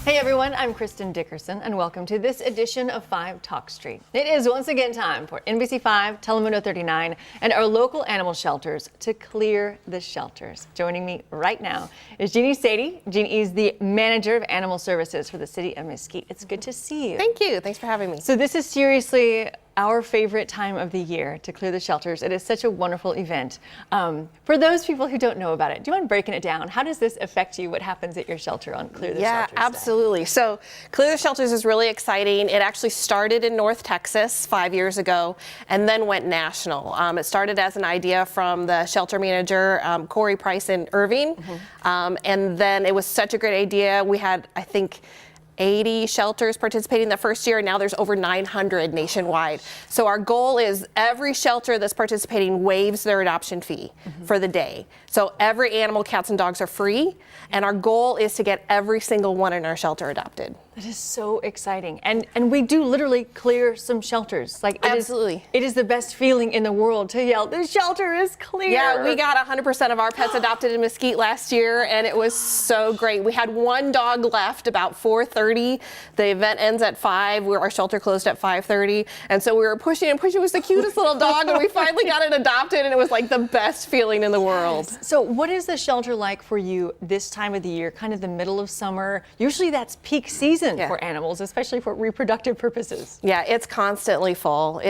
Hey everyone, I'm Kristen Dickerson and welcome to this edition of 5 Talk Street. It is once again time for NBC 5, Telemundo 39, and our local animal shelters to clear the shelters. Joining me right now is Jeannie Sadie. Jeannie is the manager of animal services for the city of Mesquite. It's good to see you. Thank you. Thanks for having me. So this is seriously our favorite time of the year to clear the shelters. It is such a wonderful event. For those people who don't know about it, do you mind breaking it down? How does this affect you? What happens at your shelter on Clear the Shelters Day? Yeah, absolutely. So Clear the Shelters is really exciting. It actually started in North Texas 5 years ago and then went national. It started as an idea from the shelter manager, Corey Price in Irving. And then it was such a great idea. We had, I think, 80 shelters participating the first year, and now there's over 900 nationwide. So our goal is every shelter that's participating waives their adoption fee for the day. So every animal, cats and dogs are free, and our goal is to get every single one in our shelter adopted. That is so exciting. And we do literally clear some shelters. Like Absolutely. It is the best feeling in the world to yell, the shelter is clear. Yeah, we got 100% of our pets adopted in Mesquite last year, and it was so great. We had one dog left about 4:30. The event ends at 5. Our shelter closed at 5:30. And so we were pushing and pushing. It was the cutest little dog, and we finally got it adopted, and it was like the best feeling in the world. So what is the shelter like for you this time of the year, kind of the middle of summer? Usually that's peak season for animals, especially for reproductive purposes. Yeah, it's constantly full.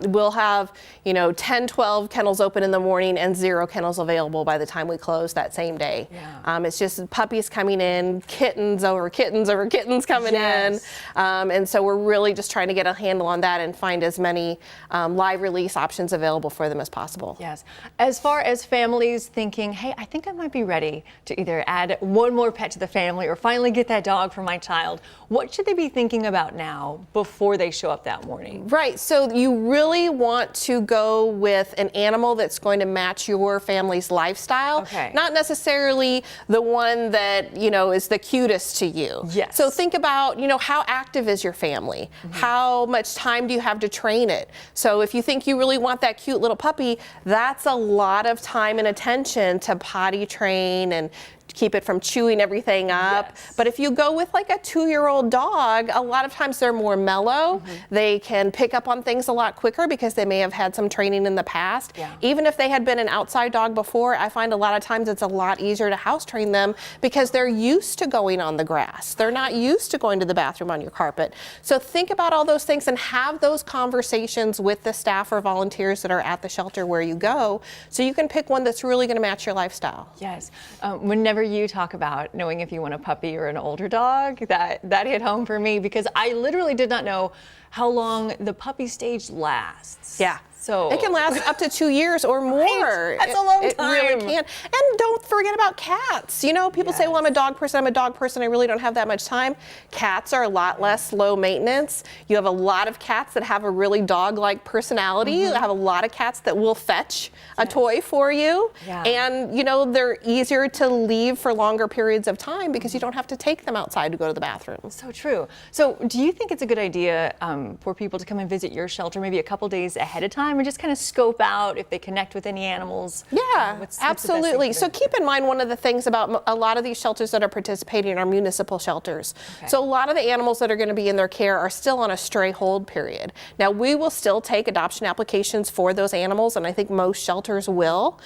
We'll have, 10, 12 kennels open in the morning and 0 kennels available by the time we close that same day. Yeah. It's just puppies coming in, kittens over kittens over kittens coming in. And so we're really just trying to get a handle on that and find as many live release options available for them as possible. Yes. As far as families thinking, hey, I think I might be ready to either add one more pet to the family or finally get that dog for my child, what should they be thinking about now before they show up that morning? Right. So you really want to go with an animal that's going to match your family's lifestyle. Okay. Not necessarily the one that, is the cutest to you. Yes. So think about, how active is your family? How much time do you have to train it? So if you think you really want that cute little puppy, that's a lot of time and attention to potty train and keep it from chewing everything up. Yes. But if you go with like a 2-year-old dog, a lot of times they're more mellow. They can pick up on things a lot quicker because they may have had some training in the past. Yeah. Even if they had been an outside dog before, I find a lot of times it's a lot easier to house train them because they're used to going on the grass. They're not used to going to the bathroom on your carpet. So think about all those things and have those conversations with the staff or volunteers that are at the shelter where you go so you can pick one that's really going to match your lifestyle. Yes. Whenever you talk about knowing if you want a puppy or an older dog, that hit home for me because I literally did not know how long the puppy stage lasts. Yeah. So it can last up to 2 years or more. Right. That's a long time. It really can. And don't forget about cats. People say, well, I'm a dog person, I really don't have that much time. Cats are a lot less low maintenance. You have a lot of cats that have a really dog-like personality. You have a lot of cats that will fetch a toy for you. Yeah. And, they're easier to leave for longer periods of time because you don't have to take them outside to go to the bathroom. So true. So do you think it's a good idea for people to come and visit your shelter maybe a couple days ahead of time and just kind of scope out if they connect with any animals? Yeah, what's absolutely. So keep in mind one of the things about a lot of these shelters that are participating are municipal shelters. Okay. So a lot of the animals that are going to be in their care are still on a stray hold period. Now we will still take adoption applications for those animals, and I think most shelters will,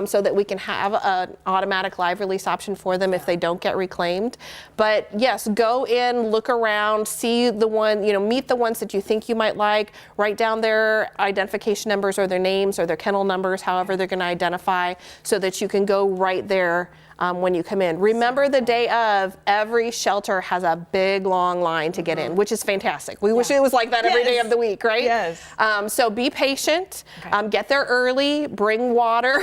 so that we can have an automatic live release option for them if they don't get reclaimed. But yes, go in, look around, see the one, meet the ones that you think you might like, write down their identification numbers or their names or their kennel numbers, however they're going to identify, so that you can go right there when you come in. Remember the day of, every shelter has a big long line to get in, which is fantastic. We wish it was like that every day of the week, right? Yes. So be patient, get there early, bring water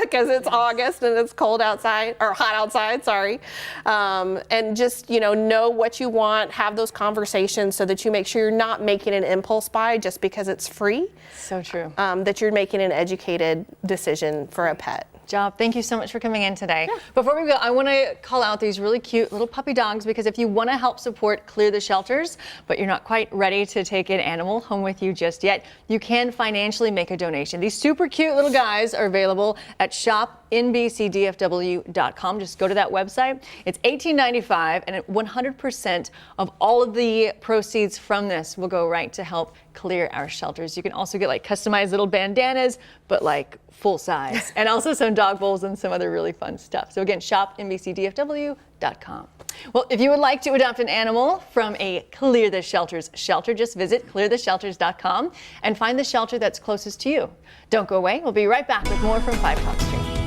because it's August and it's cold outside, or hot outside, sorry. And just, know what you want, have those conversations so that you make sure you're not making an impulse buy just because it's free. So true. That you're making an educated decision for a pet. Job. Thank you so much for coming in today. Yeah. Before we go, I want to call out these really cute little puppy dogs because if you want to help support Clear the Shelters, but you're not quite ready to take an animal home with you just yet, you can financially make a donation. These super cute little guys are available at shop shop.nbcdfw.com. Just go to that website. It's $18.95, and 100% of all of the proceeds from this will go right to help clear our shelters. You can also get like customized little bandanas, but like full size, and also some dog bowls and some other really fun stuff. So again, shop.nbcdfw.com. Well, if you would like to adopt an animal from a Clear the Shelters shelter, just visit cleartheshelters.com and find the shelter that's closest to you. Don't go away. We'll be right back with more from 5 Talk Street.